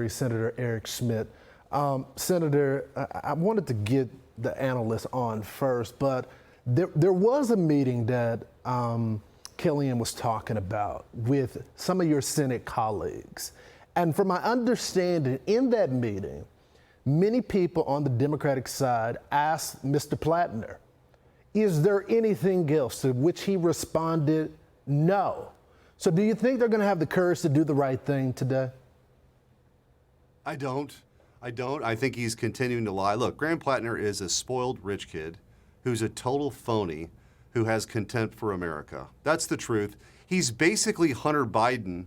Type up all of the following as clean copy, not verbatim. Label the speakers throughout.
Speaker 1: Senator Eric Schmitt. Senator, I wanted to get the analysts on first, but there was a meeting that Kellyanne was talking about with some of your Senate colleagues. And from my understanding, in that meeting, many people on the Democratic side asked Mr. Platner, is there anything else? To which he responded, no. So do you think they're going to have the courage to do the right thing today?
Speaker 2: I don't. I think he's continuing to lie. Look, Graham Platner is a spoiled rich kid who's a total phony who has contempt for America. That's the truth. He's basically Hunter Biden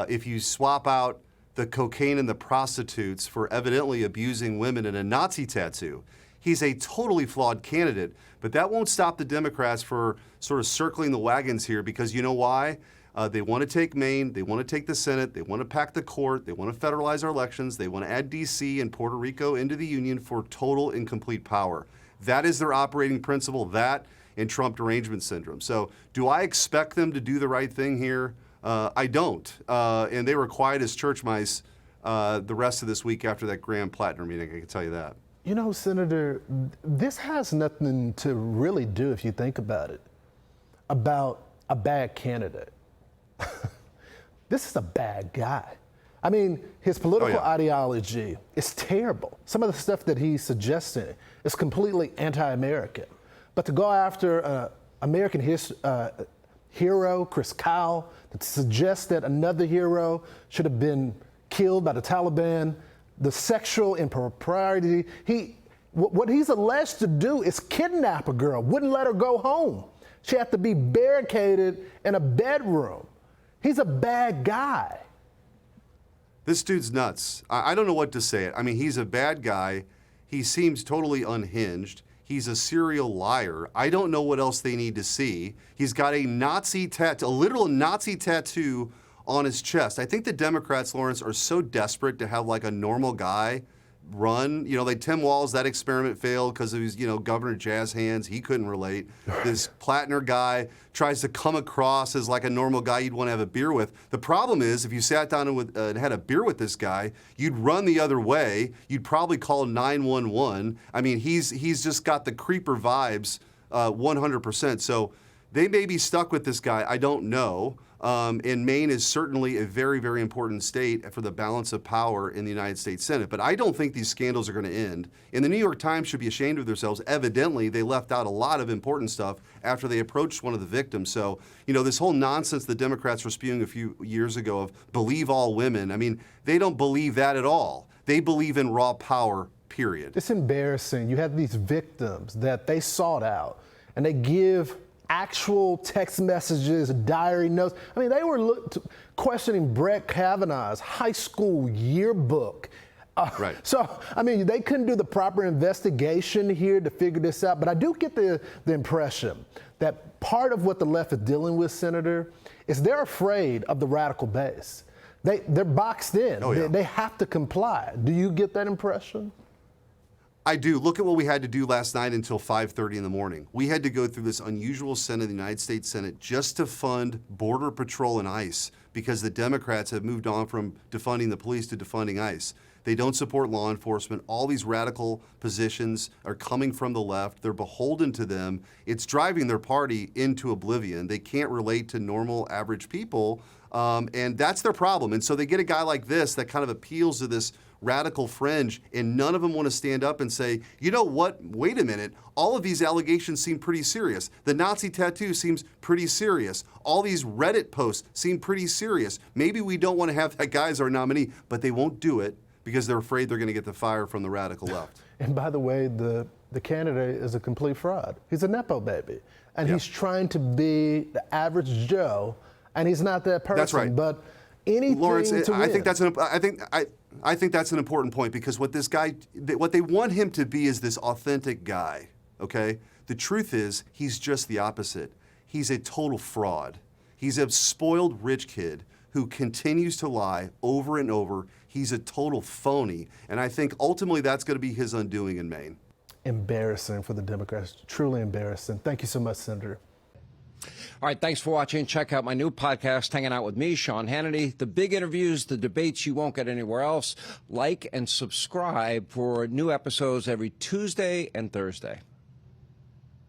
Speaker 2: if you swap out the cocaine and the prostitutes for evidently abusing women and a Nazi tattoo. He's a totally flawed candidate, but that won't stop the Democrats for sort of circling the wagons here, because you know why? They want to take Maine, they want to take the Senate, they want to pack the court, they want to federalize our elections, they want to add D.C. and Puerto Rico into the Union for total and complete power. That is their operating principle, that and Trump derangement syndrome. So do I expect them to do the right thing here? I don't. And they were quiet as church mice the rest of this week after that Graham Platner meeting, I can tell you that.
Speaker 1: You know, Senator, this has nothing to really do, if you think about it, about a bad candidate. This is a bad guy. I mean, his political ideology is terrible. Some of the stuff that he's suggesting is completely anti-American. But to go after American hero, Chris Kyle, to suggest that another hero should have been killed by the Taliban, the sexual impropriety, what he's alleged to do is kidnap a girl, wouldn't let her go home. She had to be barricaded in a bedroom. He's a bad guy.
Speaker 2: This dude's nuts. I don't know what to say. I mean, he's a bad guy. He seems totally unhinged. He's a serial liar. I don't know what else they need to see. He's got a Nazi tattoo, a literal Nazi tattoo on his chest. I think the Democrats, Lawrence, are so desperate to have like a normal guy run. You know, like Tim Walz, that experiment failed because of his, Governor Jazz Hands. He couldn't relate. This Platner guy tries to come across as like a normal guy you'd want to have a beer with. The problem is, if you sat down and had a beer with this guy, you'd run the other way. You'd probably call 911. I mean, he's just got the creeper vibes 100%. So they may be stuck with this guy. I don't know. And Maine is certainly a very, very important state for the balance of power in the United States Senate. But I don't think these scandals are going to end. And the New York Times should be ashamed of themselves. Evidently, they left out a lot of important stuff after they approached one of the victims. So, this whole nonsense the Democrats were spewing a few years ago of believe all women, I mean, they don't believe that at all. They believe in raw power, period.
Speaker 1: It's embarrassing. You have these victims that they sought out, and they give actual text messages, diary notes. I mean, they were questioning Brett Kavanaugh's high school yearbook.
Speaker 2: Right.
Speaker 1: So, I mean, they couldn't do the proper investigation here to figure this out. But I do get the impression that part of what the left is dealing with, Senator, is they're afraid of the radical base. They're boxed in.
Speaker 2: Oh, yeah.
Speaker 1: They have to comply. Do you get that impression?
Speaker 2: I do. Look at what we had to do last night until 5:30 in the morning. We had to go through this unusual Senate of the United States Senate just to fund Border Patrol and ICE, because the Democrats have moved on from defunding the police to defunding ICE. They don't support law enforcement. All these radical positions are coming from the left. They're beholden to them. It's driving their party into oblivion. They can't relate to normal, average people, and that's their problem. And so they get a guy like this that kind of appeals to this radical fringe, and none of them want to stand up and say, you know what, wait a minute, all of these allegations seem pretty serious. The Nazi tattoo seems pretty serious. All these Reddit posts seem pretty serious. Maybe we don't want to have that guy as our nominee, but they won't do it because they're afraid they're going to get the fire from the radical left.
Speaker 1: And by the way, the candidate is a complete fraud. He's a Nepo baby, and he's trying to be the average Joe, and he's not that person.
Speaker 2: That's right.
Speaker 1: But anything
Speaker 2: Lawrence,
Speaker 1: to win.
Speaker 2: I think that's an important point, because what they want him to be is this authentic guy, okay? The truth is, he's just the opposite. He's a total fraud. He's a spoiled rich kid who continues to lie over and over. He's a total phony, and I think ultimately that's going to be his undoing in Maine.
Speaker 1: Embarrassing for the Democrats, truly embarrassing. Thank you so much, Senator.
Speaker 3: All right, thanks for watching. Check out my new podcast, Hanging Out with me, Sean Hannity. The big interviews, the debates you won't get anywhere else. Like and subscribe for new episodes every Tuesday and Thursday.